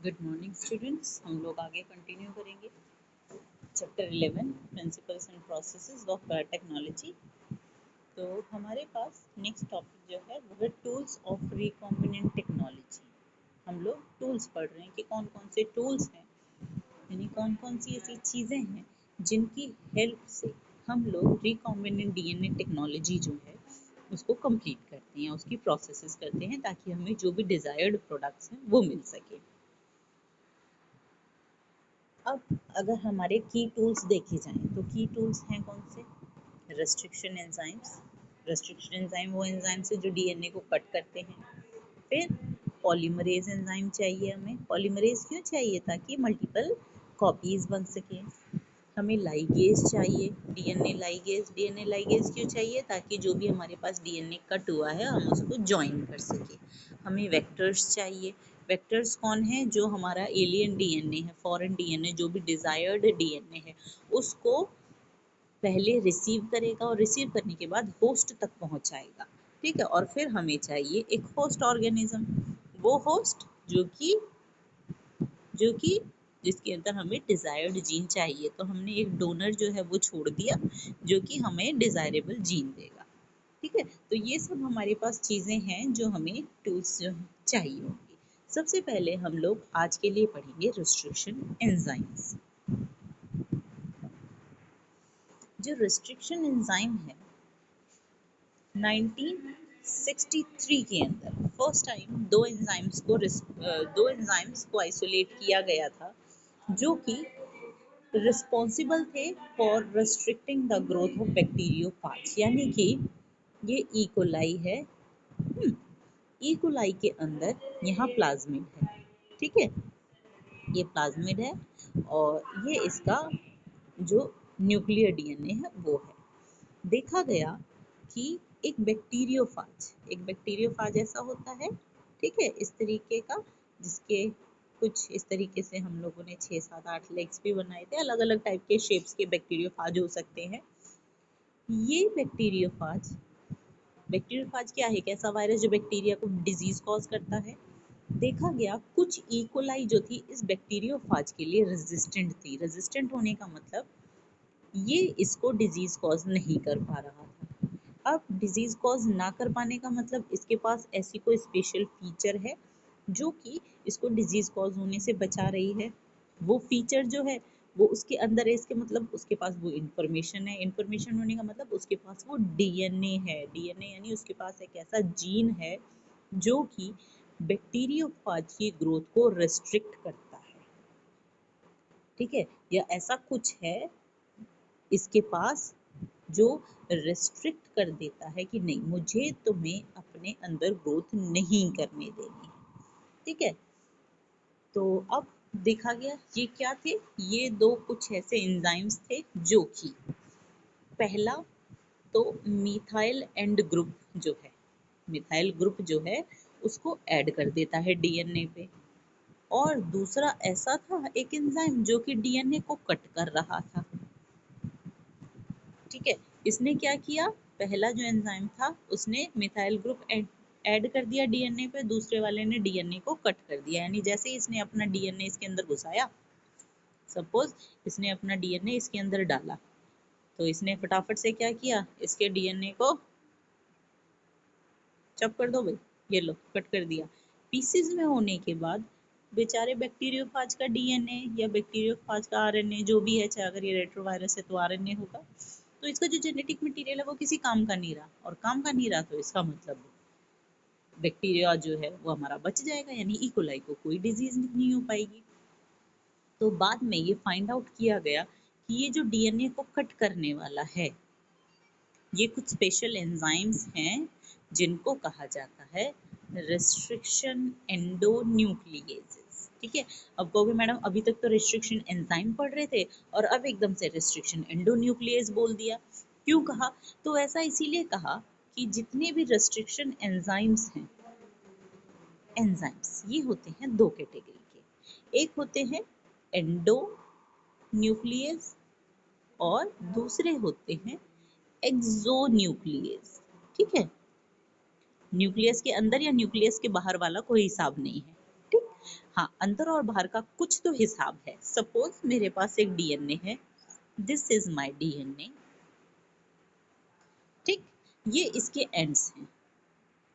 Good morning students. हम लोग आगे कंटिन्यू करेंगे chapter 11 principles and processes of biotechnology. तो हमारे पास नेक्स्ट टॉपिक जो है वो है टूल्स ऑफ रिकॉम्बिनेंट टेक्नोलॉजी। हम लोग टूल्स पढ़ रहे हैं कि कौन कौन से टूल्स हैं, यानी कौन कौन सी ऐसी चीज़ें हैं जिनकी हेल्प से हम लोग रिकॉम्बिनेंट डीएनए टेक्नोलॉजी जो है उसको कंप्लीट करते हैं, उसकी प्रोसेसेस करते हैं ताकि हमें जो भी डिज़ायर्ड प्रोडक्ट्स हैं वो मिल सके। अब अगर हमारे की टूल्स देखे जाएं तो की टूल्स हैं कौन से? Restriction enzymes. रेस्ट्रिक्शन एंजाइम वो एंजाइम्स है जो डीएनए को कट करते हैं। फिर पॉलीमरेज एंजाइम चाहिए हमें। पॉलीमरेज क्यों चाहिए? ताकि मल्टीपल कॉपीज बन सके। हमें लाइगेज चाहिए, डीएनए लाइगेज। डीएनए लाइगेज क्यों चाहिए? ताकि जो भी हमारे पास डीएनए कट हुआ है हम उसको ज्वाइन कर सके। हमें वेक्टर्स चाहिए। वेक्टर्स कौन है? जो हमारा एलियन डीएनए है, फॉरेन डीएनए, जो भी डिजायर्ड डीएनए है उसको पहले रिसीव करेगा और रिसीव करने के बाद होस्ट तक पहुंचाएगा। ठीक है, और फिर हमें चाहिए एक होस्ट ऑर्गेनिज्म। वो होस्ट जो कि जिसके अंदर हमें डिजायर्ड जीन चाहिए, तो हमने एक डोनर जो है वो छोड़ दिया जो कि हमें डिजायरेबल जीन देगा। ठीक है, तो ये सब हमारे पास चीजें हैं जो हमें टूल्स जो चाहिए होंगी। सबसे पहले हम लोग आज के लिए पढ़ेंगे रिस्ट्रिक्शन एंजाइम्स। जो रिस्ट्रिक्शन एंजाइम है 1963 के अंदर फर्स्ट टाइम दो एंजाइम्स को आइसोलेट किया गया था जो कि रिस्पॉन्सिबल थे for restricting the growth of bacteriophage. यानी कि ये इकोलाई है। इकोलाई के अंदर यहाँ प्लाज्मिड है। ठीक है, ये प्लाज्मिड है और ये इसका जो न्यूक्लियर डीएनए है वो है। देखा गया कि एक बैक्टीरियोफाज ऐसा होता है, ठीक है, इस तरीके का, जिसके कुछ इस तरीके से हम लोगों ने 6, 7, 8 लेग्स भी बनाए थे। अलग अलग टाइप के शेप्स के बैक्टीरियोफाज हो सकते हैं। ये बैक्टीरियोफाज क्या है? एक ऐसा वायरस जो बैक्टीरिया को डिजीज कॉज करता है। देखा गया कुछ इकोलाई जो थी इस बैक्टीरियोफाज के लिए रेजिस्टेंट थी। रेजिस्टेंट होने का मतलब ये इसको डिजीज कॉज नहीं कर पा रहा था। अब डिजीज कॉज ना कर पाने का मतलब इसके पास ऐसी कोई स्पेशल फीचर है जो कि इसको डिजीज कॉज होने से बचा रही है। वो फीचर जो है वो उसके अंदर है, इसके मतलब उसके पास वो इंफॉर्मेशन है। इंफॉर्मेशन होने का मतलब उसके पास वो डीएनए है। डीएनए यानी उसके पास एक ऐसा जीन है जो कि बैक्टीरियोफाज की ग्रोथ को रेस्ट्रिक्ट करता है। ठीक है, या ऐसा कुछ है इसके पास जो रेस्ट्रिक्ट कर देता है कि नहीं, मुझे तुम्हें अपने अंदर ग्रोथ नहीं करने देनी। ठीक है, तो अब देखा गया ये क्या थे? ये दो कुछ ऐसे एंजाइम्स थे जो कि पहला तो मिथाइल एंड ग्रुप जो है, मिथाइल ग्रुप जो है उसको ऐड कर देता है डीएनए पे। और दूसरा ऐसा था एक एंजाइम जो कि डीएनए को कट कर रहा था। ठीक है, इसने क्या किया? पहला जो एंजाइम था उसने मिथाइल ग्रुप ऐड कर दिया डीएनए पे, दूसरे वाले ने डीएनए को कट कर दिया। यानी जैसे ही इसने अपना डीएनए इसके अंदर घुसाया, सपोज इसने अपना डीएनए इसके अंदर डाला, तो इसने फटाफट से क्या किया? इसके डीएनए को चप कर दो भाई, ये लो कट कर दिया। पीसेस में होने के बाद बेचारे बैक्टीरियोफाज का डीएनए या बैक्टीरियोफाज का आरएनए जो भी है, चाहे अगर ये रेट्रोवायरस है तो आरएनए होगा, तो इसका जो जेनेटिक मटेरियल है वो किसी काम का नहीं रहा। और काम का नहीं रहा तो इसका मतलब बैक्टीरिया जो है वो हमारा बच जाएगा, यानी इकोलाई को कोई डिजीज नहीं हो पाएगी। तो बाद में ये फाइंड आउट किया गया कि ये जो डीएनए को कट करने वाला है ये कुछ स्पेशल एंजाइम्स हैं जिनको कहा जाता है रिस्ट्रिक्शन एंडोन्यूक्लिएजेस। ठीक है, अब कहोगे मैडम अभी तक तो रिस्ट्रिक्शन एंजाइम पढ़ रहे थे और अब एकदम से रिस्ट्रिक्शन एंडोन्यूक्लिएज बोल दिया, क्यों कहा? तो ऐसा इसीलिए कहा कि जितने भी रिस्ट्रिक्शन एंजाइम्स हैं, एंजाइम्स ये होते हैं दो कैटेगरी के। एक होते हैं एंडो न्यूक्लियस और दूसरे होते हैं एक्सोन्यूक्लियस। ठीक है, न्यूक्लियस के अंदर या न्यूक्लियस के बाहर वाला कोई हिसाब नहीं है। ठीक, हाँ, अंदर और बाहर का कुछ तो हिसाब है। सपोज मेरे पास एक डीएनए है, दिस इज माय डीएनए, ठीक, ये इसके एंड्स हैं,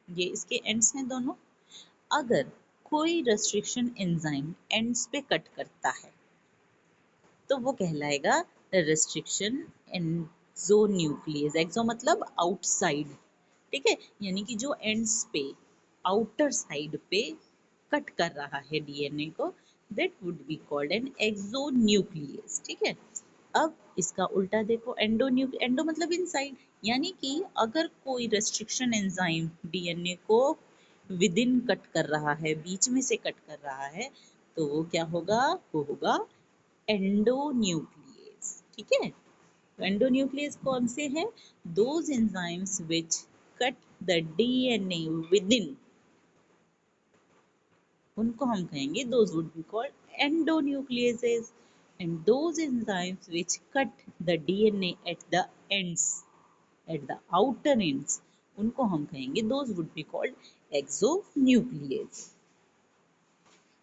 ये इसके एंड्स हैं दोनों। अगर कोई रेस्ट्रिक्शन एंजाइम एंड्स पे कट करता है तो वो कहलाएगा रेस्ट्रिक्शन एक्सोन्यूक्लियस। एक्सो मतलब आउटसाइड, ठीक है, यानी कि जो एंड्स पे आउटर साइड पे कट कर रहा है डीएनए को, that would be called an exonuclease, ठीक है। अब इसका उल्टा देखो, एंडो मतलब इनसाइड, यानी कि अगर कोई रेस्ट्रिक्शन एंजाइम डीएनए को विद इन कट कर रहा है, बीच में से कट कर रहा है, तो वो क्या होगा, वो होगा एंडोन्यूक्लियस, ठीक है। तो एंडोन्यूक्लियस कौन से हैं, those enzymes which cut the DNA with in, उनको हम कहेंगे those would be called endonucleases, and those enzymes which cut the DNA at the ends, at the outer ends, उनको हम कहेंगे those would be called exonuclease।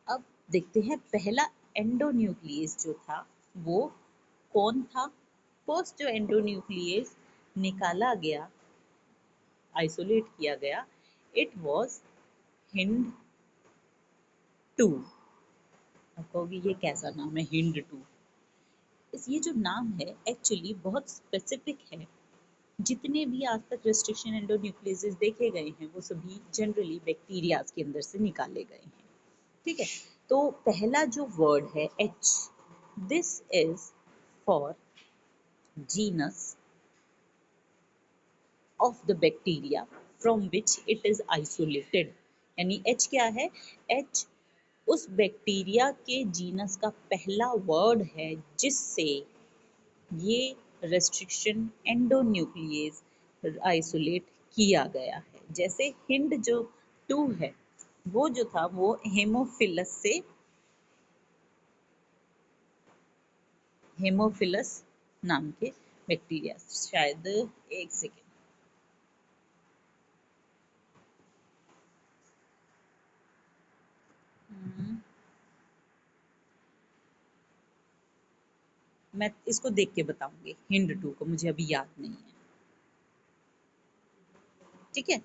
अब देखते हैं पहला एंडोन्यूक्लियस जो था वो कौन था। फर्स्ट जो एंडोन्यूक्लियस निकाला गया, आइसोलेट किया गया, इट वाज हिंड 2। आप कहोगे ये कैसा नाम है हिंड 2। इस ये जो नाम है एक्चुअली बहुत स्पेसिफिक है। जितने भी आज तक रेस्ट्रिक्शन एंडोन्यूक्लियसेस देखे गए हैं वो सभी जनरली बैक्टीरियाज के अंदर से निकाले गए हैं, ठीक है। तो पहला जो वर्ड है H, this is for genus of the bacteria from which it is isolated, यानी एच क्या है, एच उस बैक्टीरिया के जीनस का पहला वर्ड है जिससे ये रेस्ट्रिक्शन एंडोन्यूक्लियस आइसोलेट किया गया है। जैसे हिंड जो 2 है वो जो था वो हेमोफिलस नाम के बैक्टीरिया, शायद एक सेकेंड, मैं इसको देख के बताऊंगी, हिंड 2 को मुझे अभी याद नहीं है, ठीक है।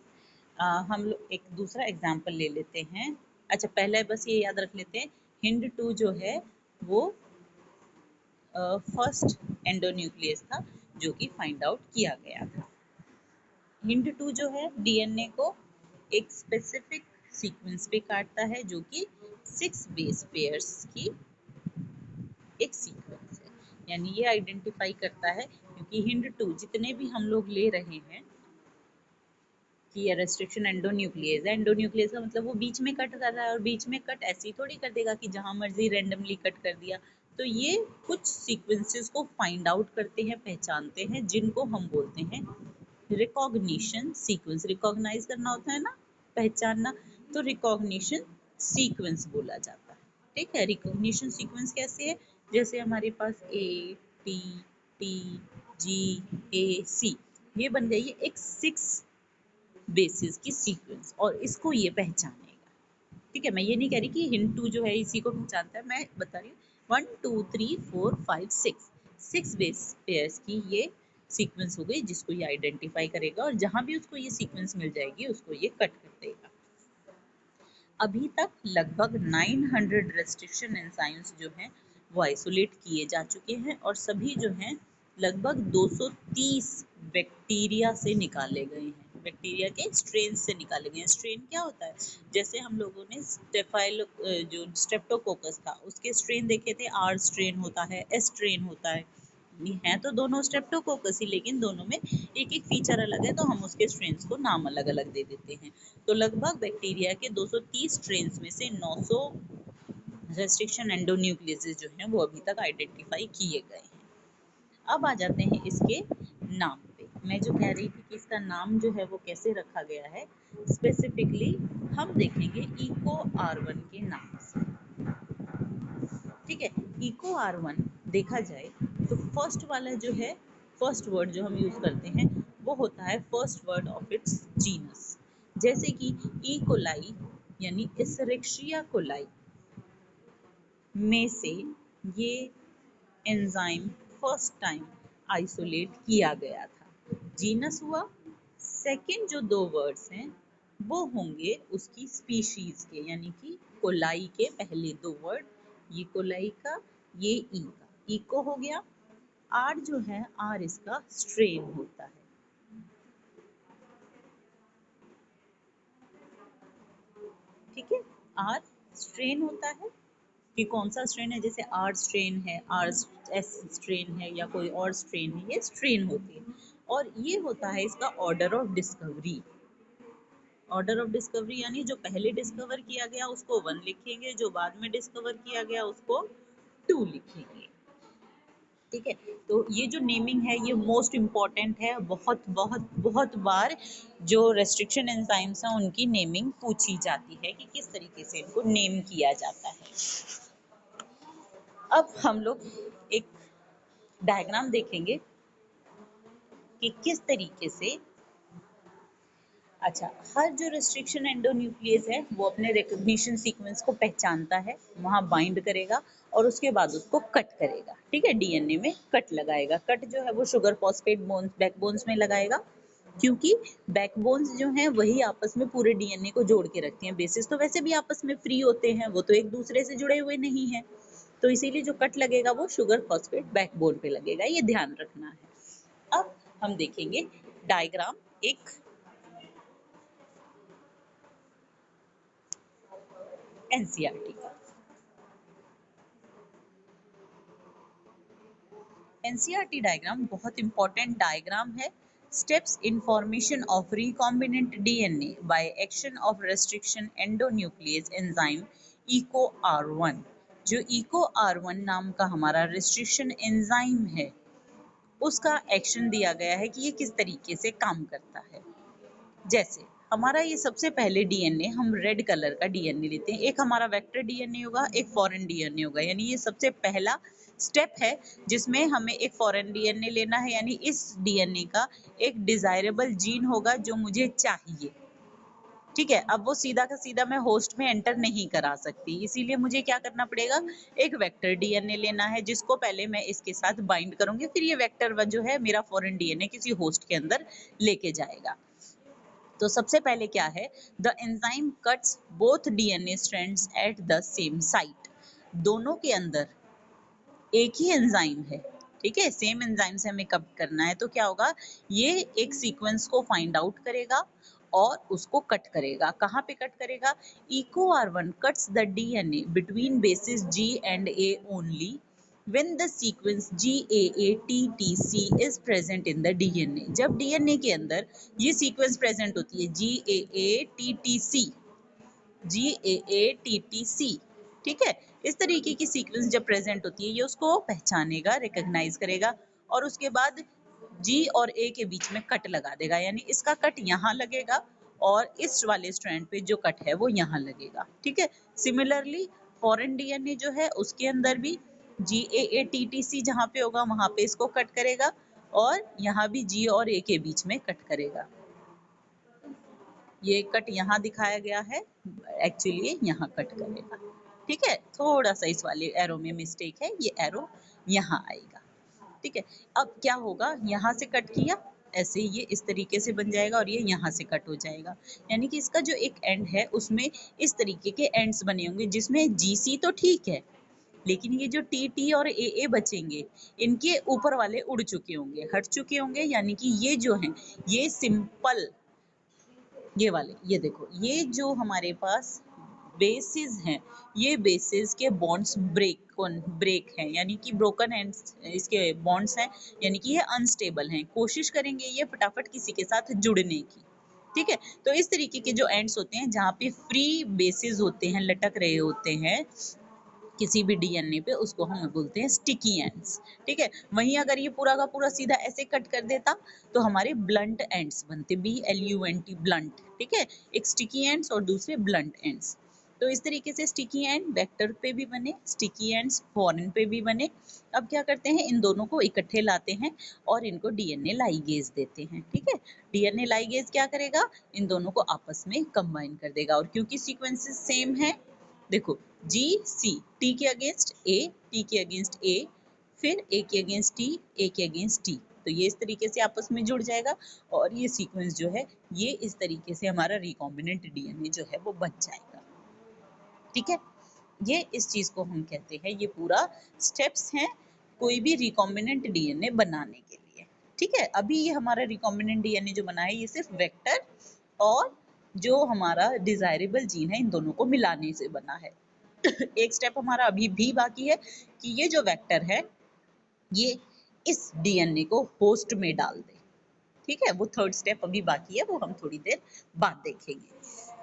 हम लोग एक दूसरा एग्जाम्पल ले लेते हैं। अच्छा पहले बस ये याद रख लेते हैं, हिंड 2 जो है वो फर्स्ट एंडोन्यूक्लियस था जो कि फाइंड आउट किया गया था। हिंड 2 जो है डीएनए को एक स्पेसिफिक सीक्वेंस पे काटता है जो कि 6 बेस पेयर्स की एक सीक्वेंस है, यानी ये आइडेंटिफाई करता है, क्योंकि हिंड 2 जितने भी हम लोग ले रहे हैं कि ये रेस्ट्रिक्शन एंडोन्यूक्लियस है, एंडोन्यूक्लियस का मतलब वो बीच में कट कर रहा है, और बीच में कट ऐसे ही थोड़ी कर देगा कि जहां मर्जी रैंडमली कट कर दिया। तो ये कुछ सीक्वेंसेस को फाइंड आउट करते हैं, पहचानते हैं, जिनको हम बोलते हैं रिकॉग्निशन सीक्वेंस। रिकॉग्नाइज करना होता है ना, पहचानना, तो रिकॉग्निशन सीक्वेंस बोला जाता है, ठीक है। रिकॉग्निशन सीक्वेंस कैसे है, जैसे हमारे पास ए टी टी जी ए सी, ये बन गई है एक 6 बेसिस की सीक्वेंस, और इसको ये पहचानेगा, ठीक है। मैं ये नहीं कह रही कि हिंट 2 जो है इसी को पहचानता है, मैं बता रही हूँ 1 2 3 4 5 6 बेस पेयर्स की ये सीक्वेंस हो गई जिसको ये आइडेंटिफाई करेगा, और जहां भी उसको ये सीक्वेंस मिल जाएगी उसको ये कट कर देगा। अभी तक लगभग 900 रेस्ट्रिक्शन एंजाइम्स जो हैं वो आइसोलेट किए जा चुके हैं, और सभी जो हैं लगभग 230 बैक्टीरिया से निकाले गए हैं, बैक्टीरिया के स्ट्रेन से निकाले गए हैं। स्ट्रेन क्या होता है, जैसे हम लोगों ने जो स्ट्रेप्टोकोकस था उसके स्ट्रेन देखे थे, आर स्ट्रेन होता है, एस स्ट्रेन होता है, हैं तो दोनों स्ट्रेप्टोकोकस ही, लेकिन दोनों में एक एक फीचर अलग है, तो हम उसके स्ट्रेन्स को नाम अलग अलग दे देते हैं। तो लगभग बैक्टीरिया के 230 स्ट्रेन्स में से 900 रेस्ट्रिक्शन एंडोन्यूक्लियसेस जो हैं वो अभी तक आइडेंटिफाई किए गए हैं। अब आ जाते हैं इसके नाम पे। मैं जो कह रही थी कि इसका नाम जो है वो कैसे रखा गया है, स्पेसिफिकली हम देखेंगे इको R1 के नाम से, ठीक है। इको R1 देखा जाए तो फर्स्ट वाला जो है, फर्स्ट वर्ड जो हम यूज करते हैं वो होता है first word of its genus, जैसे कि ई कोलाई यानी एस्चेरिचिया कोलाई, में से ये एंजाइम फर्स्ट टाइम आइसोलेट किया गया था। जीनस हुआ, सेकंड जो दो वर्ड्स हैं वो होंगे उसकी स्पीशीज के, यानी कि कोलाई के पहले दो वर्ड, ये कोलाई का, ये ई का, इको हो गया। आर जो है, आर इसका स्ट्रेन होता है। ठीक है, आर स्ट्रेन होता है कि कौन सा स्ट्रेन है, जैसे आर स्ट्रेन है, आर एस स्ट्रेन है, या कोई और स्ट्रेन है, ये स्ट्रेन होती है। और ये होता है इसका order of discovery. Order of discovery यानी जो पहले डिस्कवर किया गया उसको 1 लिखेंगे, जो बाद में डिस्कवर किया गया उसको 2 लिखेंगे। ठीक है, तो ये जो नेमिंग है ये मोस्ट इम्पॉर्टेंट है। बहुत बहुत बहुत बार जो रेस्ट्रिक्शन एंजाइम्स हैं उनकी नेमिंग पूछी जाती है कि किस तरीके से इनको नेम किया जाता है। अब हम लोग एक डायग्राम देखेंगे कि किस तरीके से, अच्छा, हर जो रेस्ट्रिक्शन एंडोन्यूक्लियस है वो अपने रिकॉग्निशन सीक्वेंस को पहचानता है, वहां बाइंड करेगा और उसके बाद उसको कट करेगा। ठीक है, डीएनए में कट लगाएगा। कट जो है वो शुगर फॉस्फेट बोन्स, बैकबोन्स में लगाएगा, क्योंकि बैकबोन्स जो हैं वही आपस में पूरे डीएनए को जोड़ के रखती हैं। बेसिस तो वैसे भी आपस में फ्री होते हैं, वो तो एक दूसरे से जुड़े हुए नहीं है, तो इसीलिए जो कट लगेगा वो शुगर फॉस्फेट बैकबोन पे लगेगा, ये ध्यान रखना है। अब हम देखेंगे डायग्राम एक एनसीईआरटी का। एनसीईआरटी डायग्राम बहुत इंपॉर्टेंट डायग्राम है। Steps in formation of recombinant DNA by action of restriction endonuclease enzyme Eco आर1। जो इको आर1 नाम का हमारा रेस्ट्रिक्शन एंजाइम है उसका एक्शन दिया गया है कि ये किस तरीके से काम करता है। जैसे हमारा ये सबसे पहले डीएनए, हम रेड कलर का डीएनए लेते हैं, एक हमारा वेक्टर डीएनए होगा, एक फॉरेन डीएनए होगा, यानी ये सबसे पहला स्टेप है जिसमें हमें एक फॉरेन डीएनए लेना है, यानी इस डीएनए का एक डिजायरेबल जीन होगा जो मुझे चाहिए। ठीक है, अब वो सीधा का सीधा मैं होस्ट में एंटर नहीं करा सकती, इसीलिए मुझे क्या करना पड़ेगा, एक वेक्टर डीएनए लेना है जिसको पहले मैं इसके साथ बाइंड करूंगी, फिर ये वेक्टर जो है मेरा फॉरेन डीएनए किसी होस्ट के अंदर लेके जाएगा। तो सबसे पहले क्या है, the enzyme cuts both DNA strands at the same site. दोनों के अंदर एक ही एंजाइम है, ठीक है, सेम एंजाइम से हमें कट करना है, तो क्या होगा, ये एक सीक्वेंस को फाइंड आउट करेगा और उसको कट करेगा। कहाँ पे कट करेगा, इको आर1 cuts the DNA between bases G and A only when the sequence GAATTC is present in the DNA। जब डीएनए के अंदर ये सीक्वेंस प्रेजेंट होती है GAATTC, GAATTC, ठीक है, इस तरीके की सीक्वेंस जब प्रेजेंट होती है ये उसको पहचानेगा, रिकॉग्नाइज करेगा और उसके बाद जी और ए के बीच में कट लगा देगा, यानी इसका कट यहाँ लगेगा और इस वाले स्ट्रैंड पे जो कट है वो यहाँ लगेगा। ठीक है, सिमिलरली फॉरेन डीएनए जो है उसके अंदर भी GAATTC जहाँ पे होगा वहां पे इसको कट करेगा और यहाँ भी जी और ए के बीच में कट करेगा। ये कट यहाँ दिखाया गया है, एक्चुअली यहाँ कट करेगा। ठीक है, थोड़ा सा इस वाले एरो में मिस्टेक है, ये एरो यहाँ आएगा। ठीक है, अब क्या होगा, यहाँ से कट किया, ऐसे ये इस तरीके से बन जाएगा और ये यहाँ से कट हो जाएगा, यानी कि इसका जो एक एंड है उसमें इस तरीके के एंड्स बने होंगे जिसमें GC तो ठीक है, लेकिन ये जो TT और AA बचेंगे इनके ऊपर वाले उड़ चुके होंगे, हट चुके होंगे, यानी कि ये जो हैं ये सिंपल, ये वाले, ये देखो, ये जो हमारे पास बेसिस हैं, ये बेसिस के बॉन्ड्स ब्रेक हैं, यानी कि ब्रोकन एंड्स इसके बॉन्ड्स हैं, यानी कि ये अनस्टेबल हैं, कोशिश करेंगे ये फटाफट किसी के साथ जुड़ने की। ठीक है, तो इस तरीके के जो एंड्स होते हैं जहाँ पे फ्री बेसिस होते हैं, लटक रहे होते हैं किसी भी डीएनए पे, उसको हम बोलते हैं स्टिकी एंड्स। ठीक है, वहीं अगर ये पूरा का पूरा सीधा ऐसे कट कर देता तो हमारे ब्लंट एंड्स बनते, BLUNT, ब्लंट। ठीक है, एक स्टिकी एंड्स और दूसरे ब्लंट एंड्स। तो इस तरीके से स्टिकी एंड वेक्टर पे भी बने, स्टिकी एंड्स फॉरेन पे भी बने। अब क्या करते हैं, इन दोनों को इकट्ठे लाते हैं और इनको डीएनए लाइगेज देते हैं। ठीक है, डीएनए लाइगेज क्या करेगा, इन दोनों को आपस में कंबाइन कर देगा और क्योंकि सीक्वेंसेस सेम है देखो जी सी, टी के अगेंस्ट ए, टी के अगेंस्ट ए, फिर ए के अगेंस्ट टी, ए के अगेंस्ट टी, तो ये इस तरीके से आपस में जुड़ जाएगा और ये सीक्वेंस जो है ये इस तरीके से हमारा रिकॉम्बिनेंट डीएनए जो है वो बन जाएगा। ठीक है, ये इस चीज को हम कहते हैं, ये पूरा स्टेप्स हैं कोई भी रिकॉम्बिनेंट डीएनए बनाने के लिए। ठीक है, अभी ये हमारा रिकॉम्बिनेंट डीएनए जो बना है ये सिर्फ वेक्टर और जो हमारा डिजायरेबल जीन है इन दोनों को मिलाने से बना है। एक स्टेप हमारा अभी भी बाकी है कि ये जो वेक्टर है ये इस डीएनए को होस्ट में डाल दे। ठीक है, वो थर्ड स्टेप अभी बाकी है, वो हम थोड़ी देर बाद देखेंगे।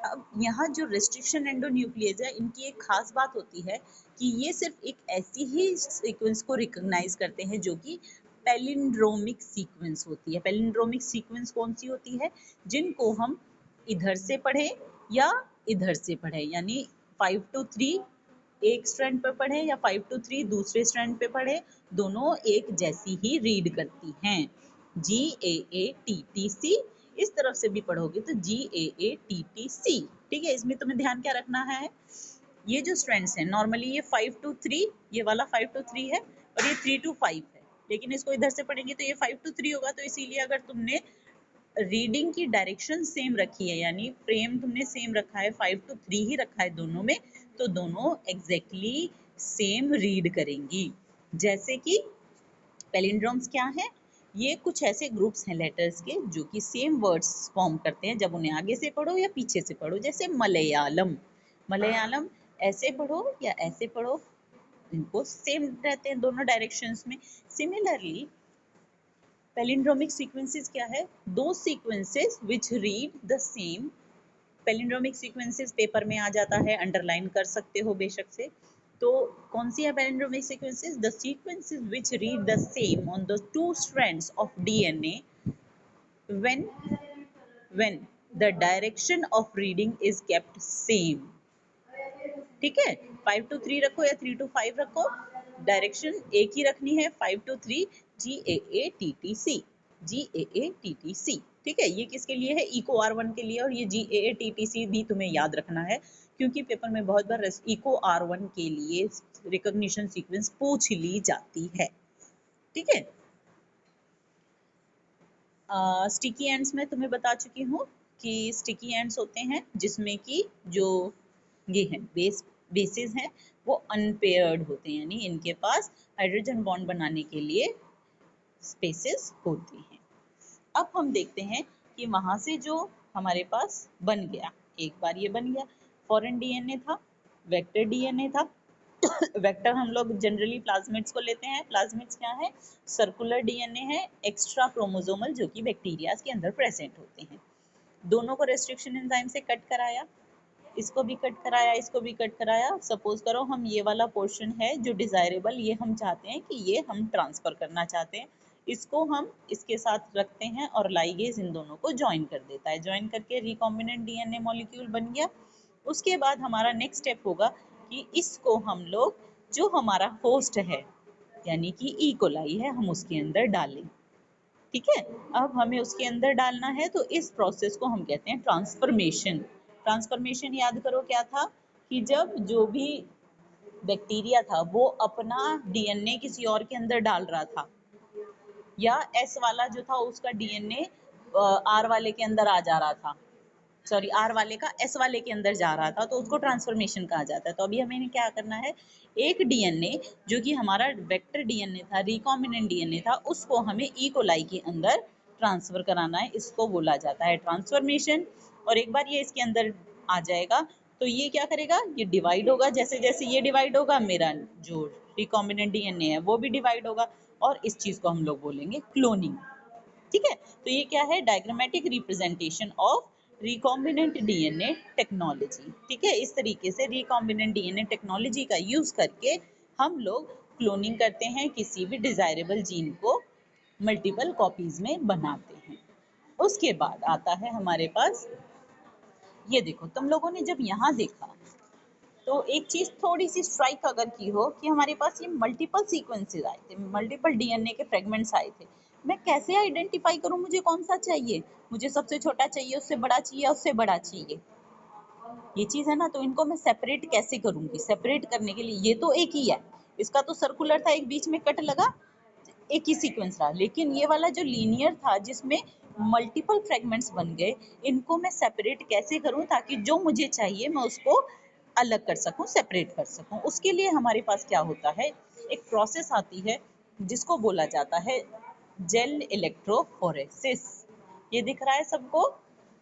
अब यहाँ जो रेस्ट्रिक्शन एंडोन्यूक्लियस है इनकी एक खास बात होती है कि ये सिर्फ एक ऐसी ही सीक्वेंस को रिकॉग्नाइज करते हैं जो कि पैलिंड्रोमिक सीक्वेंस होती है। पैलिंड्रोमिक सीक्वेंस कौन सी होती है? जिनको हम इधर से पढ़े या इधर से पढ़े, यानी 5 to 3 एक स्ट्रैंड पे पढ़े या 5 to 3 दूसरे स्ट्रैंड पे पढ़े, दोनों एक जैसी ही रीड करती हैं। GAATTC, इस तरफ से भी पढ़ोगे तो GAATTC। ठीक है, इसमें तुम्हें ध्यान क्या रखना है, ये जो स्ट्रैंड्स हैं नॉर्मली ये 5 to 3, ये वाला 5 to 3 है और ये 3 to 5 है, लेकिन इसको इधर से पढ़ेंगे तो ये 5 to 3 होगा। तो इसीलिए अगर तुमने रीडिंग की डायरेक्शन सेम रखी है, यानी फ्रेम तुमने सेम रखा है, 5 to 3 ही रखा है दोनों में, तो दोनों एग्जैक्टली सेम रीड करेंगी। जैसे कि पैलिंड्रोम्स क्या है, ये कुछ ऐसे ग्रुप्स हैं लेटर्स के जो कि सेम वर्ड्स फॉर्म करते हैं जब उन्हें आगे से पढ़ो या पीछे से पढ़ो। जैसे मलयालम, मलयालम ऐसे पढ़ो या ऐसे पढ़ो, इनको सेम रहते हैं दोनों डायरेक्शंस में। सिमिलरली पैलिंड्रोमिक सीक्वेंसेस क्या है, दो sequences which read the same. Palindromic sequences paper में आ जाता है, अंडरलाइन कर सकते हो बेशक से। तो कौन सी है palindromic sequences? The sequences which read the same on the two strands of DNA when the direction of reading is kept same। ठीक है, 5 to 3 रखो या 3 to 5 रखो, डायरेक्शन एक ही रखनी है, 5 to 3 GAATTC, GAATTC। ठीक है, ये किसके लिए है? इको R1 के लिए, और ये GAATTC भी तुम्हें याद रखना है क्योंकि पेपर में बहुत बार इको R1 के लिए रिकॉग्निशन सीक्वेंस पूछ ली जाती है। ठीक है, स्टिकी एंड्स में तुम्हें बता चुकी हूँ कि स्टिकी एंड्स होते हैं जिसमें कि जो ये हैं बेसेस हैं वो अनपेयर्ड होते हैं, यानी इनके पास हाइड्रोजन बॉन्ड बनाने के लिए स्पेसेस होती हैं। अब हम देखते हैं कि वहां से जो हमारे पास बन गया, एक बार ये बन गया, फॉरेन डीएनए था, वेक्टर डीएनए था। वेक्टर हम लोग जनरली प्लाज्मिड्स को लेते हैं। प्लाज्मिड्स क्या है? सर्कुलर डीएनए है, एक्स्ट्रा क्रोमोसोमल, जो कि बैक्टीरियाज के अंदर प्रेजेंट होते हैं। दोनों को रेस्ट्रिक्शन एंजाइम से कट कराया, इसको भी कट कराया, इसको भी कट कराया। सपोज करो हम ये वाला पोर्शन है जो डिजायरेबल, ये हम चाहते हैं कि ये हम ट्रांसफर करना चाहते हैं, इसको हम इसके साथ रखते हैं और लाइगेज इन दोनों को ज्वाइन कर देता है। ज्वाइन करके रिकॉम्बिनेंट डीएनए मॉलिक्यूल बन गया। उसके बाद हमारा नेक्स्ट स्टेप होगा कि इसको हम लोग, जो हमारा होस्ट है यानी कि ई कोलाई है, हम उसके अंदर डालें। ठीक है, अब हमें उसके अंदर डालना है तो इस प्रोसेस को हम कहते हैं ट्रांसफॉर्मेशन। ट्रांसफॉर्मेशन याद करो क्या था कि जब जो भी बैक्टीरिया था वो अपना डीएनए किसी और के अंदर डाल रहा था, या एस वाला जो था उसका डीएनए आर वाले के अंदर आ जा रहा था, सॉरी आर वाले का एस वाले के अंदर जा रहा था, तो उसको ट्रांसफॉर्मेशन कहा जाता है। तो अभी हमें क्या करना है, एक डीएनए जो कि हमारा वेक्टर डीएनए था, रिकॉम्बिनेंट डीएनए था, उसको हमें ई कोलाई के अंदर ट्रांसफर कराना है, इसको बोला जाता है ट्रांसफॉर्मेशन। और एक बार ये इसके अंदर आ जाएगा तो ये क्या करेगा, ये डिवाइड होगा। जैसे जैसे ये डिवाइड होगा मेरा जो रिकॉम्बिनेंट डीएनए है वो भी डिवाइड होगा, और इस चीज को हम लोग बोलेंगे क्लोनिंग। ठीक है, तो ये क्या है, diagrammatic representation of recombinant DNA technology. ठीक है, इस तरीके से रिकॉम्बिनेंट डीएनए टेक्नोलॉजी का यूज करके हम लोग क्लोनिंग करते हैं, किसी भी डिजायरेबल जीन को मल्टीपल कॉपीज में बनाते हैं। उसके बाद आता है हमारे पास, ये देखो तुम लोगों ने जब यहाँ देखा तो एक चीज थोड़ी सी स्ट्राइक अगर की हो कि हमारे पास ये मल्टीपल सीक्वेंसेस आए थे, मल्टीपल डीएनए के फ्रेगमेंट्स आए थे, मैं कैसे आइडेंटिफाई करूं मुझे कौन सा चाहिए? मुझे सबसे छोटा चाहिए, उससे बड़ा चाहिए, उससे बड़ा चाहिए? ये चीज है ना, तो इनको मैं सेपरेट कैसे करूंगी? सेपरेट करने के लिए ये तो एक ही है, इसका तो सर्कुलर था, एक बीच में कट लगा, एक ही सीक्वेंस रहा, लेकिन ये वाला जो लीनियर था जिसमें मल्टीपल फ्रेगमेंट्स बन गए, इनको मैं सेपरेट कैसे करूं ताकि जो मुझे चाहिए मैं उसको अलग कर सकूं, सेपरेट कर सकूं। उसके लिए हमारे पास क्या होता है, एक प्रोसेस आती है जिसको बोला जाता है जेल इलेक्ट्रोफोरेसिस। ये दिख रहा है सबको?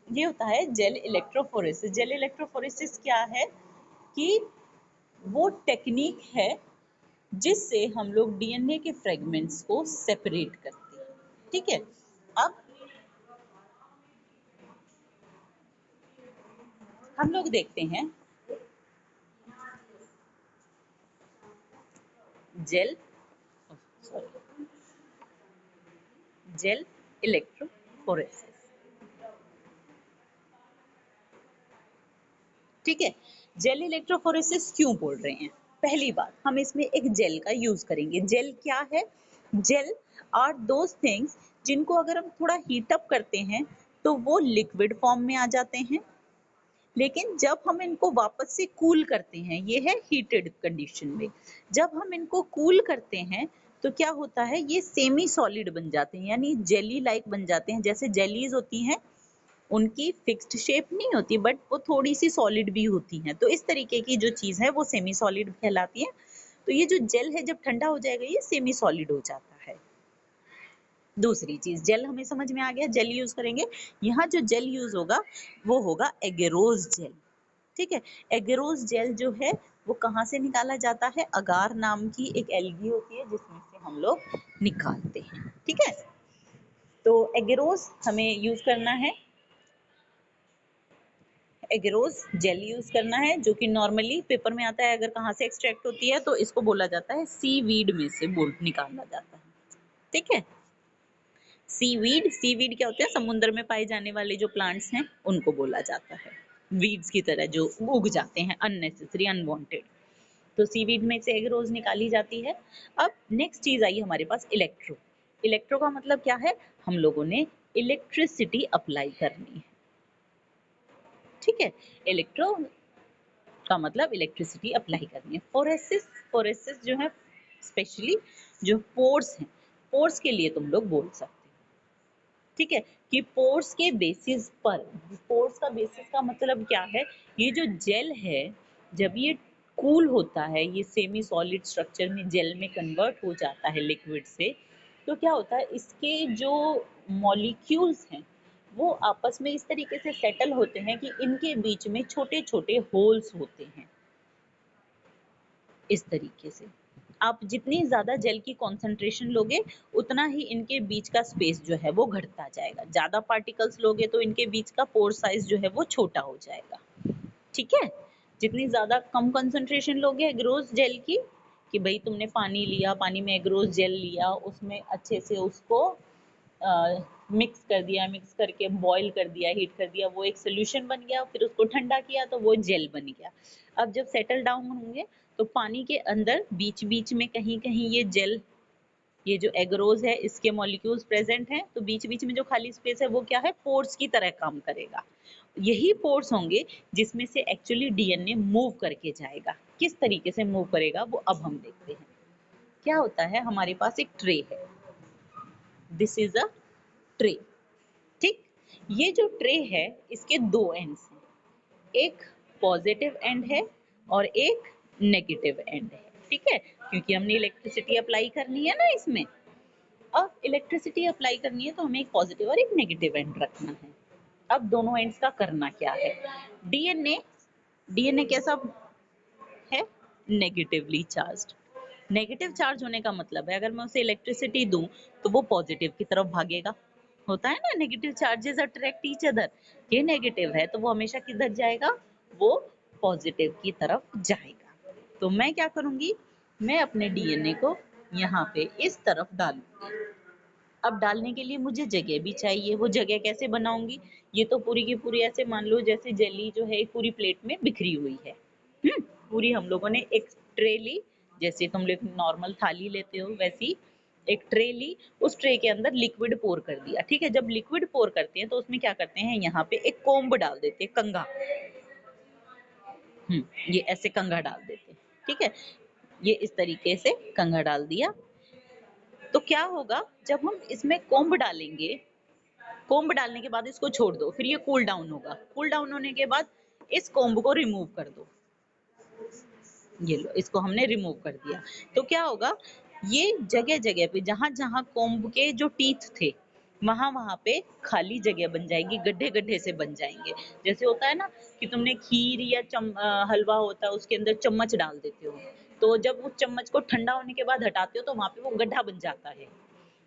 ये होता है जेल इलेक्ट्रोफोरेसिस। जेल इलेक्ट्रोफोरेसिस क्या है कि वो टेक्निक है जिससे हम लोग डीएनए के फ्रेगमेंट्स को सेपरेट करते हैं। ठीक है, अब हम लोग देखते हैं जेल सॉरी जेल इलेक्ट्रोफोरेसिस। ठीक है, जेल इलेक्ट्रोफोरेसिस क्यों बोल रहे हैं? पहली बात, हम इसमें एक जेल का यूज करेंगे। जेल क्या है? जेल आर दोज थिंग्स जिनको अगर हम थोड़ा हीट अप करते हैं तो वो लिक्विड फॉर्म में आ जाते हैं, लेकिन जब हम इनको वापस से कूल करते हैं, ये है हीटेड कंडीशन में, जब हम इनको कूल करते हैं तो क्या होता है, ये सेमी सॉलिड बन जाते हैं, यानी जेली लाइक बन जाते हैं। जैसे जेलीज होती हैं, उनकी फिक्स्ड शेप नहीं होती बट वो थोड़ी सी सॉलिड भी होती हैं, तो इस तरीके की जो चीज है वो सेमी सॉलिड कहलाती है। तो ये जो जेल है जब ठंडा हो जाएगा ये सेमी सॉलिड हो जाता है। दूसरी चीज, जेल हमें समझ में आ गया, जेल यूज करेंगे। यहाँ जो जेल यूज होगा वो होगा एगेरोज जेल। ठीक है, एगेरोज जेल जो है वो कहाँ से निकाला जाता है? अगार नाम की एक एल्गी होती है जिसमें से हम लोग निकालते हैं। ठीक है, तो एगेरोज हमें यूज करना है, एगेरोज जेल यूज करना है, जो कि नॉर्मली पेपर में आता है। अगर कहाँ से एक्सट्रैक्ट होती है तो इसको बोला जाता है सीवीड में से बोल निकाला जाता है। ठीक है, सीवीड, सीवीड क्या होते हैं? समुद्र में पाए जाने वाले जो प्लांट्स हैं उनको बोला जाता है, वीड्स की तरह जो उग जाते हैं अननेसेसरी, अनवांटेड। तो सीवीड में से एग रोज निकाली जाती है। अब नेक्स्ट चीज आई हमारे पास इलेक्ट्रो। इलेक्ट्रो का मतलब क्या है? हम लोगों ने इलेक्ट्रिसिटी अप्लाई करनी है। ठीक है, इलेक्ट्रो का मतलब इलेक्ट्रिसिटी अप्लाई करनी है। फोरेसिस, फोरेसिस जो है स्पेशली जो पोर्स हैं, पोर्स के लिए तुम लोग बोल सकते हो। ठीक है, कि पोर्स के बेसिस पर, पोर्स का बेसिस का मतलब क्या है? ये जो जेल है जब ये कूल होता है, ये सेमी सॉलिड स्ट्रक्चर में जेल में कन्वर्ट हो जाता है लिक्विड से, तो क्या होता है, इसके जो मॉलिक्यूल्स हैं वो आपस में इस तरीके से सेटल होते हैं कि इनके बीच में छोटे छोटे होल्स होते हैं। इस तरीके से आप जितनी ज्यादा जेल की कॉन्सेंट्रेशन लोगे उतना ही इनके बीच का स्पेस जो है वो घटता जाएगा। ज्यादा पार्टिकल्स लोगे तो इनके बीच का पोर साइज जो है वो छोटा हो जाएगा। ठीक है, जितनी ज्यादा कम कंसंट्रेशन लोगे एग्रोज जेल की, कि भाई तुमने पानी लिया, पानी में एग्रोज जेल लिया, उसमें अच्छे से उसको मिक्स कर दिया, मिक्स करके बॉईल कर दिया, हीट कर दिया, वो एक सोल्यूशन बन गया, फिर उसको ठंडा किया तो वो जेल बन गया। अब जब सेटल डाउन होंगे तो पानी के अंदर बीच बीच में कहीं कहीं ये जेल, ये जो एगरोज है इसके मॉलिक्यूल्स प्रेजेंट हैं, तो बीच बीच में जो खाली स्पेस है वो क्या है? पोर्स की तरह काम करेगा। यही पोर्स होंगे जिसमें से एक्चुअली डीएनए मूव करके जाएगा। किस तरीके से मूव करेगा वो अब हम देखते हैं। क्या होता है, हमारे पास एक ट्रे है, दिस इज अ ट्रे। ठीक, ये जो ट्रे है इसके दो एंड्स हैं, एक पॉजिटिव एंड है और एक नेगेटिव एंड है। ठीक है, क्योंकि हमने इलेक्ट्रिसिटी अप्लाई करनी है ना इसमें। अब इलेक्ट्रिसिटी अप्लाई करनी है तो हमें एक पॉजिटिव और एक नेगेटिव एंड रखना है। अब दोनों एंड्स का करना क्या है? डीएनए, डीएनए कैसा है? Negatively charged. नेगेटिव चार्ज होने का मतलब है अगर मैं उसे इलेक्ट्रिसिटी दूं तो वो पॉजिटिव की तरफ भागेगा। होता है ना, negative charges attract each other. ये नेगेटिव है तो वो हमेशा किधर जाएगा? वो पॉजिटिव की तरफ जाएगा। तो मैं क्या करूंगी, मैं अपने डीएनए को यहाँ पे इस तरफ डालूंगी। अब डालने के लिए मुझे जगह भी चाहिए, वो जगह कैसे बनाऊंगी? ये तो पूरी की पूरी ऐसे मान लो जैसे जेली जो है एक पूरी प्लेट में बिखरी हुई है। पूरी हम लोगों ने एक ट्रे ली, जैसे तुम लोग नॉर्मल थाली लेते हो वैसी एक ट्रे ली, उस ट्रे के अंदर लिक्विड पोर कर दिया। ठीक है, जब लिक्विड पोर करते हैं तो उसमें क्या करते हैं, यहाँ पे एक कोम्ब डाल देते हैं, कंघा। ये ऐसे कंघा डाल देते हैं, ठीक है। ये इस तरीके से कंघा डाल दिया। तो क्या होगा, जब हम इसमें कोम्ब डालेंगे, कोम्ब डालने के बाद इसको छोड़ दो, फिर ये कूल डाउन होगा। कूल डाउन होने के बाद इस कोम्ब को रिमूव कर दो। ये लो, इसको हमने रिमूव कर दिया। तो क्या होगा, ये जगह जगह पे जहां जहां कोम्ब के जो टीथ थे वहां वहां पे खाली जगह बन जाएगी, गड्ढे गड्ढे से बन जाएंगे। जैसे होता है ना कि तुमने खीर या हलवा होता है उसके अंदर चम्मच डाल देते हो, तो जब उस चम्मच को ठंडा होने के बाद हटाते हो तो वहां पे वो गड्ढा बन जाता है।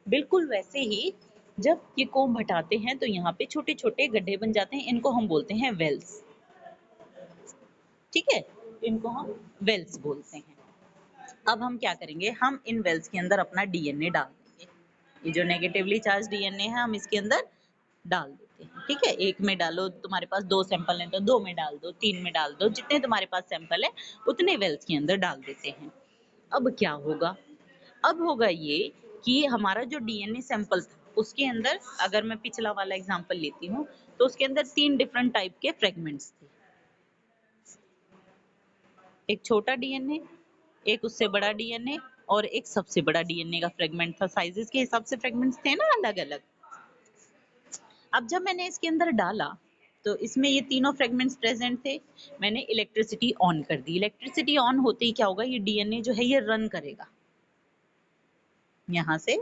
बिल्कुल वैसे ही जब ये कोम्ब हटाते हैं तो यहाँ पे छोटे छोटे गड्ढे बन जाते हैं, इनको हम बोलते हैं वेल्स। ठीक है, इनको हम वेल्स बोलते हैं। अब हम क्या करेंगे, हम इन वेल्स के अंदर अपना डीएनए डाल देंगे। ये जो नेगेटिवली चार्ज डीएनए है हम इसके अंदर डाल देते हैं। ठीक है, एक में डालो, तुम्हारे पास 2 सैंपल हैं तो 2 में डाल दो, 3 में डाल दो, जितने तुम्हारे पास सैंपल है उतने वेल्स के अंदर डाल देते हैं। अब क्या होगा, अब होगा ये कि हमारा जो डीएनए सैंपल था उसके अंदर, अगर मैं पिछला वाला एग्जांपल लेती हूँ तो उसके अंदर 3 डिफरेंट टाइप के फ्रेगमेंट्स थे। एक छोटा डीएनए, एक उससे बड़ा डीएनए और एक सबसे बड़ा डीएनए का फ्रेगमेंट था। साइजेस के हिसाब से फ्रेगमेंट्स थे ना अलग अलग। अब जब मैंने इसके अंदर डाला तो इसमें ये तीनों फ्रेगमेंट्स प्रेजेंट थे। मैंने इलेक्ट्रिसिटी ऑन कर दी। इलेक्ट्रिसिटी ऑन होते ही क्या होगा, ये डीएनए जो है ये रन करेगा, यहाँ से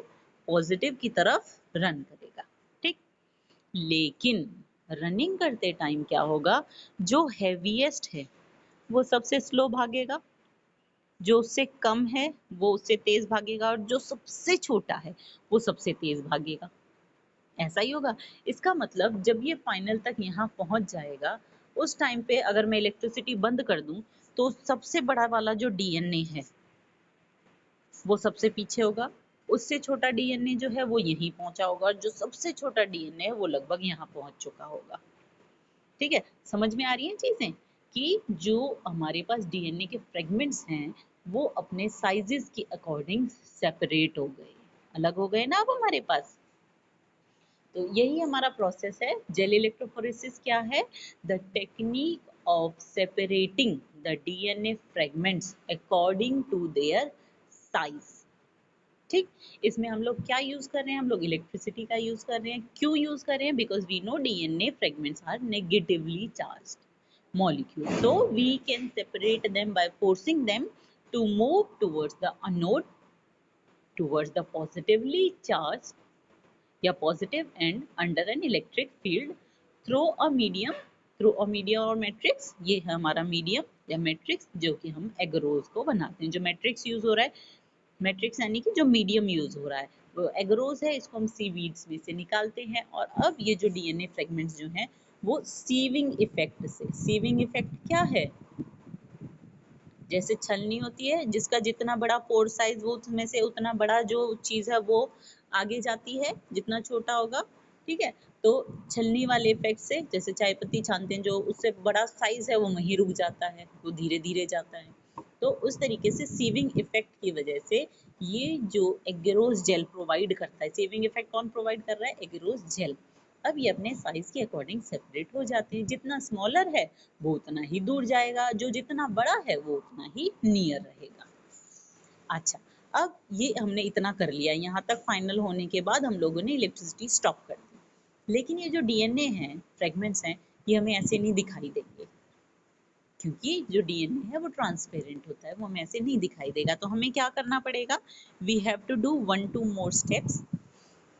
पॉजिटिव की तरफ रन करेगा। ठीक, लेकिन रनिंग करते टाइम क्या होगा, जो हैवीएस्ट है वो सबसे स्लो भागेगा, जो उससे कम है वो उससे तेज भागेगा, और जो सबसे छोटा है वो सबसे तेज भागेगा। ऐसा ही होगा। इसका मतलब जब ये फाइनल तक यहाँ पहुंच जाएगा, उस टाइम पे अगर मैं इलेक्ट्रिसिटी बंद कर दूं तो सबसे बड़ा वाला जो डीएनए है वो सबसे पीछे होगा, उससे छोटा डीएनए जो है वो यहीं पहुंचा होगा, और जो सबसे छोटा डीएनए है वो लगभग यहाँ पहुंच चुका होगा। ठीक है, समझ में आ रही हैं चीजें कि जो हमारे पास डीएनए के फ्रेगमेंट्स हैं वो अपने साइजेस के अकॉर्डिंग सेपरेट हो गए, अलग हो गए ना अब हमारे पास। तो यही हमारा प्रोसेस है। जेल इलेक्ट्रोफोरेसिस क्या है, the technique of separating the DNA fragments according to their size. ठीक, इसमें हम लोग क्या यूज कर रहे हैं, हम लोग इलेक्ट्रिसिटी का यूज कर रहे हैं। क्यों यूज कर रहे हैं, because we know DNA fragments are negatively charged molecule, so we can separate them by forcing them to move towards the anode, towards the positively charged या positive end under an electric field through a medium, through a media or matrix। ये है हमारा medium या matrix जो कि हम agarose को बनाते हैं। जो मैट्रिक्स यूज हो रहा है, मैट्रिक्स यानी कि जो मीडियम यूज हो रहा है वो एगरोज है, इसको हम सीवीड्स में से निकालते हैं। और अब ये जो डीएनए फ्रेगमेंट्स जो हैं वो सीविंग इफेक्ट से, सीविंग इफेक्ट क्या है, जैसे छलनी होती है जिसका जितना बड़ा पोर साइज वो उसमें से उतना बड़ा जो चीज है वो आगे जाती है, जितना छोटा होगा। ठीक है, तो छलनी वाले इफेक्ट से, जैसे चाय पत्ती छानते हैं जो उससे बड़ा साइज है वो वहीं रुक जाता है, वो धीरे धीरे जाता है। तो उस तरीके से सीविंग इफेक्ट की वजह से ये जो एगरोस जेल प्रोवाइड करता है, सीविंग इफेक्ट कौन प्रोवाइड कर रहा है, एगरोस जेल। अब ये अपने साइज के अकॉर्डिंग सेपरेट हो जाते हैं। जितना स्मॉलर है वो उतना ही दूर जाएगा, जो जितना बड़ा है वो उतना ही नियर रहेगा। अच्छा, अब ये हमने इतना कर लिया, यहाँ तक फाइनल होने के बाद हम लोगों ने इलेक्ट्रिसिटी स्टॉप कर दी। लेकिन ये जो डीएनए हैं, फ्रेगमेंट्स हैं, ये हमें ऐसे नहीं दिखाई देंगे, क्योंकि जो डीएनए है वो ट्रांसपेरेंट होता है, वो हमें ऐसे नहीं दिखाई देगा। तो हमें क्या करना पड़ेगा, we have to do 1-2 more steps.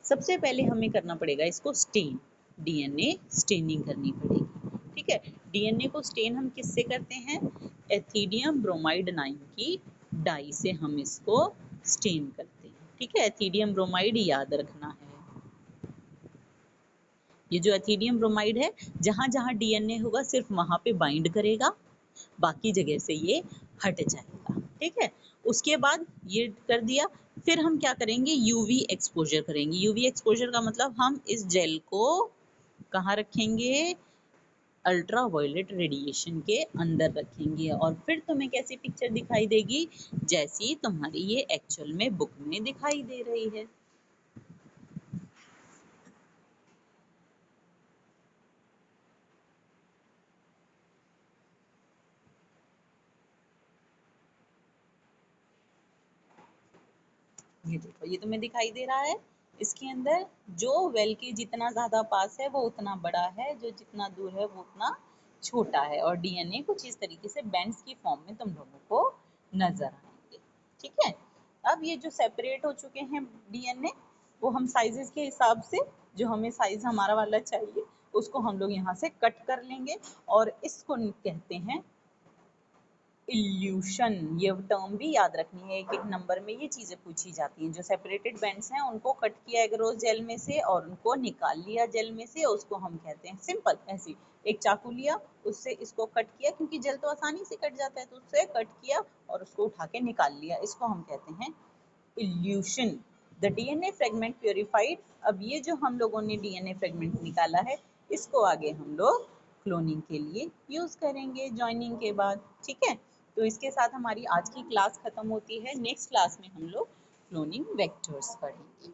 सबसे पहले हमें करना पड़ेगा इसको स्टेन, डीएनए स्टेनिंग करनी पड़ेगी। ठीक है, डीएनए को स्टेन हम किससे करते हैं, एथिडियम ब्रोमाइड 9 की डाई से हम इसको स्टेन करते हैं। ठीक है, एथिडियम ब्रोमाइड याद रखना है। ये जो एथिडियम ब्रोमाइड है, जहां जहां डीएनए होगा सिर्फ वहां पे बाइंड करेगा, बाकी जगह से ये हट जाएगा। ठीक है, उसके बाद ये कर दिया, फिर हम क्या करेंगे, यूवी एक्सपोजर करेंगे। यूवी एक्सपोजर का मतलब हम इस जेल को कहाँ रखेंगे, अल्ट्रा वायलेट रेडिएशन के अंदर रखेंगे, और फिर तुम्हें कैसी पिक्चर दिखाई देगी, जैसी तुम्हारी ये एक्चुअल में बुक में दिखाई दे रही है। ये देखो, ये तुम्हें दिखाई दे रहा है, इसके अंदर जो वेल के जितना ज्यादा पास है वो उतना बड़ा है, जो जितना दूर है वो उतना छोटा है, और डीएनए कुछ इस तरीके से बैंड्स की फॉर्म में तुम लोगों को नजर आएंगे। ठीक है, अब ये जो सेपरेट हो चुके हैं डीएनए, वो हम साइजेस के हिसाब से, जो हमें साइज हमारा वाला चाहिए उसको हम लोग यहाँ से कट कर लेंगे, और इसको कहते हैं इल्यूशन। ये टर्म भी याद रखनी है, एक एक नंबर में ये चीजें पूछी जाती हैं। जो सेपरेटेड बैंड्स हैं उनको कट किया एगरोस जेल में से और उनको निकाल लिया जेल में से, उसको हम कहते हैं सिंपल ऐसे एक चाकू लिया, उससे इसको कट किया, क्योंकि जेल तो आसानी से कट जाता है, तो उससे कट किया और उसको उठा के निकाल लिया, इसको हम कहते हैं evolution. The DNA fragment purified. अब ये जो हम लोगों ने डीएनए फ्रेगमेंट निकाला है, इसको आगे हम लोग क्लोनिंग के लिए यूज करेंगे ज्वाइनिंग के बाद। ठीक है, तो इसके साथ हमारी आज की क्लास खत्म होती है। नेक्स्ट क्लास में हम लोग क्लोनिंग वेक्टर्स पढ़ेंगे।